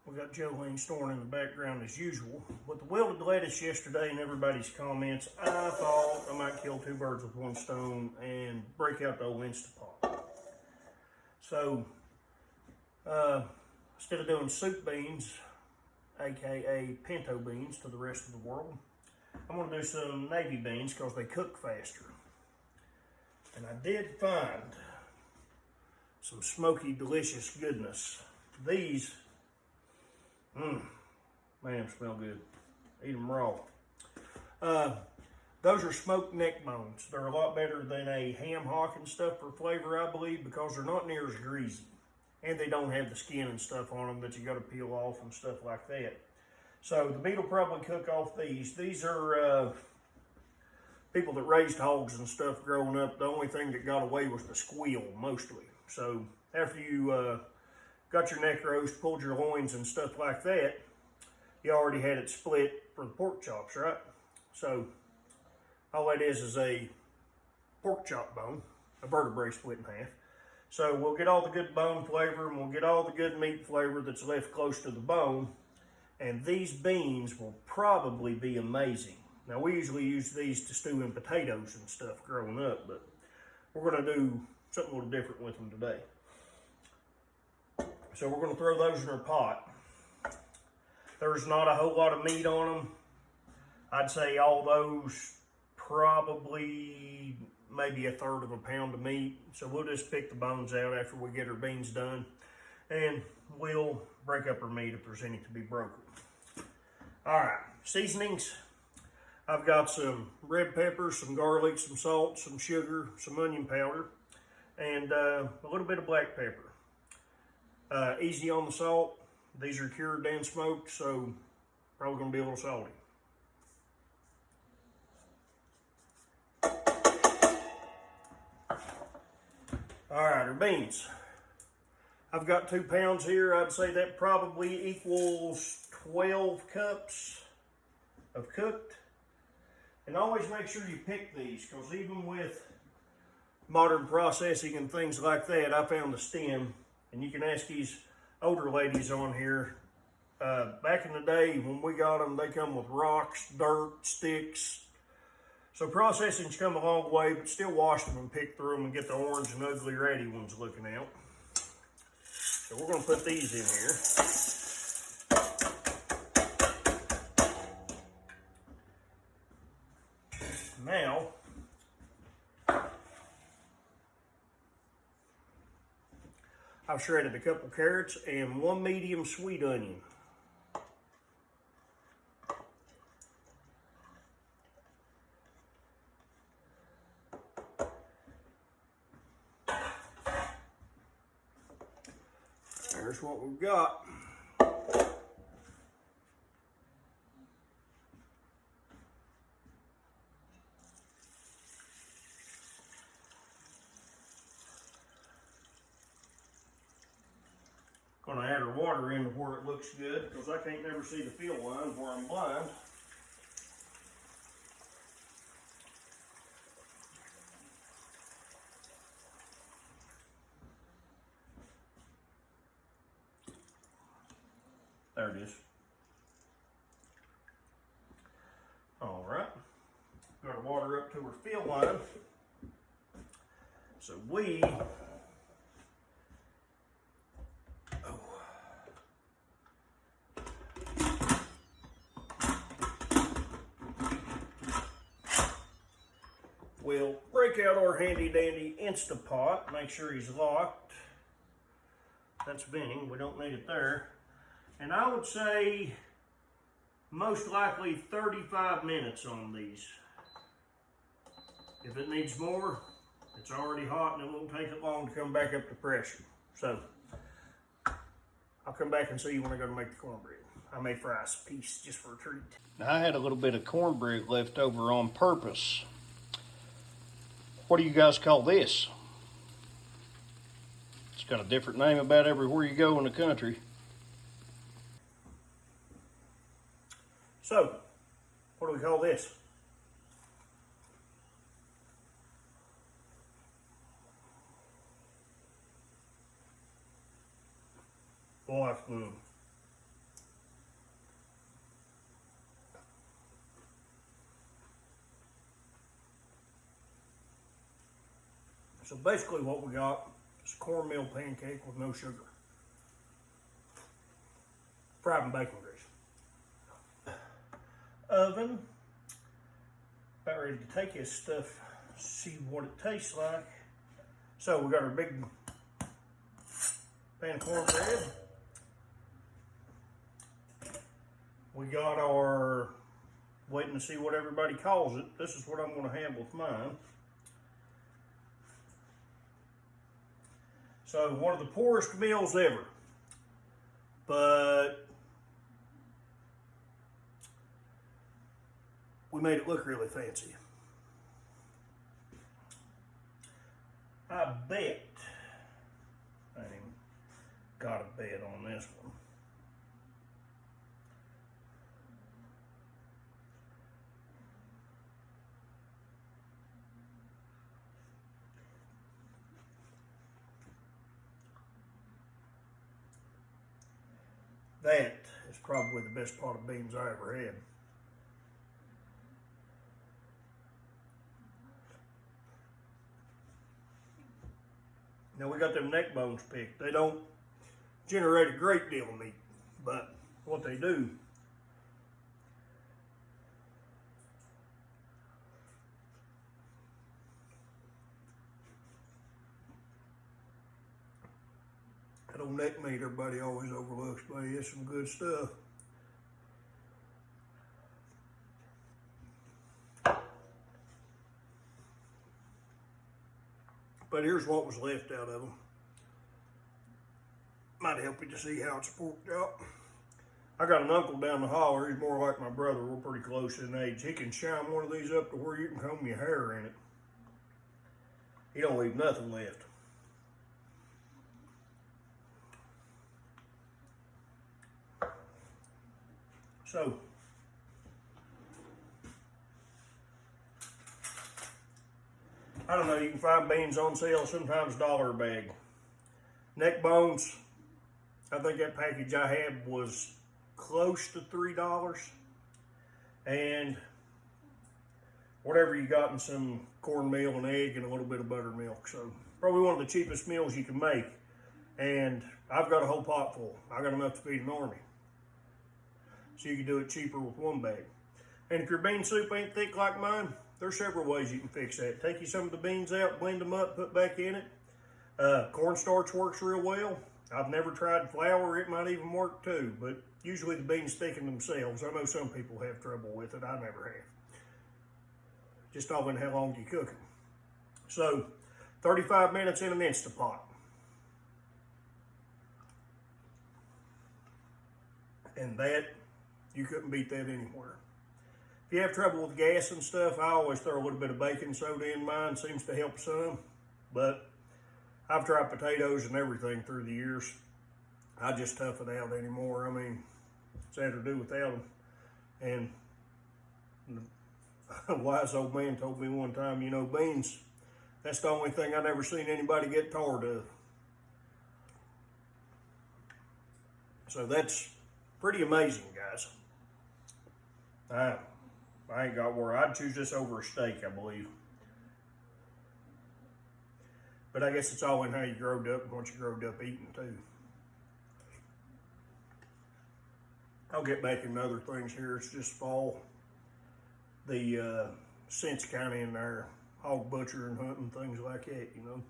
We got Jolene snoring in the background as usual. With the wilted lettuce yesterday and everybody's comments, I thought I might kill two birds with one stone and break out the old Instapot. So, instead of doing soup beans, aka pinto beans to the rest of the world, I'm going to do some navy beans because they cook faster. And I did find some smoky, delicious goodness. These, man, smell good. Eat them raw. Those are smoked neck bones. They're a lot better than a ham hock and stuff for flavor, I believe, because they're not near as greasy. And they don't have the skin and stuff on them that you got to peel off and stuff like that. So the meat will probably cook off these. These are people that raised hogs and stuff growing up. The only thing that got away was the squeal, mostly. So after you got your neck roast, pulled your loins and stuff like that, you already had it split for the pork chops, right? So all that is a pork chop bone, a vertebrae split in half. So we'll get all the good bone flavor and we'll get all the good meat flavor that's left close to the bone. And these beans will probably be amazing. Now we usually use these to stew in potatoes and stuff growing up, but we're gonna do something a little different with them today. So we're gonna throw those in our pot. There's not a whole lot of meat on them. I'd say all those probably maybe 1/3 of a pound of meat. So we'll just pick the bones out after we get our beans done. And we'll break up our meat if there's any to be broken. All right, seasonings. I've got some red pepper, some garlic, some salt, some sugar, some onion powder, and a little bit of black pepper. Easy on the salt. These are cured and smoked, so probably gonna be a little salty. All right, our beans. I've got 2 pounds here. I'd say that probably equals 12 cups of cooked. And always make sure you pick these, because even with modern processing and things like that, I found the stem. And you can ask these older ladies on here. Back in the day when we got them, they come with rocks, dirt, sticks. So processing's come a long way, but still wash them and pick through them and get the orange and ugly ratty ones looking out. So we're going to put these in here. Now, I've shredded a couple carrots and 1 medium sweet onion. There's what we've got. Gonna add our water in where it looks good, because I can't never see the field line where I'm blind. There it is. All right. Got our water up to our field line. So we will break out our handy dandy Instapot. Make sure he's locked. That's venting. We don't need it there. And I would say most likely 35 minutes on these. If it needs more, it's already hot and it won't take it long to come back up to pressure. So I'll come back and see you when I go to make the cornbread. I may fry a piece just for a treat. Now I had a little bit of cornbread left over on purpose. What do you guys call this? It's got a different name about everywhere you go in the country. So, what do we call this? Boy, So basically what we got is cornmeal pancake with no sugar. Fried in bacon grease. Oven. About ready to take this stuff, see what it tastes like. So we got our big pan of cornbread. We got our, waiting to see what everybody calls it. This is what I'm going to have with mine. So one of the poorest meals ever, but we made it look really fancy. I bet, I ain't even got a bet on this one. That is probably the best pot of beans I ever had. Now we got them neck bones picked. They don't generate a great deal of meat, but what they do, that old neck meat everybody always overlooks, but it's some good stuff. But here's what was left out of them. Might help you to see how it's porked out. I got an uncle down the holler. He's more like my brother. We're pretty close in age. He can shine one of these up to where you can comb your hair in it. He don't leave nothing left. So, I don't know, you can find beans on sale, sometimes $1 a bag. Neck bones, I think that package I had was close to $3. And whatever you got in some cornmeal and egg and a little bit of buttermilk. So probably one of the cheapest meals you can make. And I've got a whole pot full. I got enough to feed an army. So you can do it cheaper with one bag. And if your bean soup ain't thick like mine, there's several ways you can fix that. Take you some of the beans out, blend them up, put back in it. Cornstarch works real well. I've never tried flour. It might even work too, but usually the beans thicken themselves. I know some people have trouble with it. I never have. Just all in how long you cook them. So 35 minutes in an Instapot. And that, you couldn't beat that anywhere. If you have trouble with gas and stuff, I always throw a little bit of baking soda in mine. Seems to help some. But I've tried potatoes and everything through the years. I just tough it out anymore. I mean, it's had to do without them. And a wise old man told me one time, you know, beans, that's the only thing I never seen anybody get tired of. So that's pretty amazing, guys. I ain't got where I'd choose this over a steak, I believe. But I guess it's all in how you growed up and what you growed up eating too. I'll get back into other things here. It's just fall. The scent's kind of in there. Hog butcher and hunting, things like that, you know.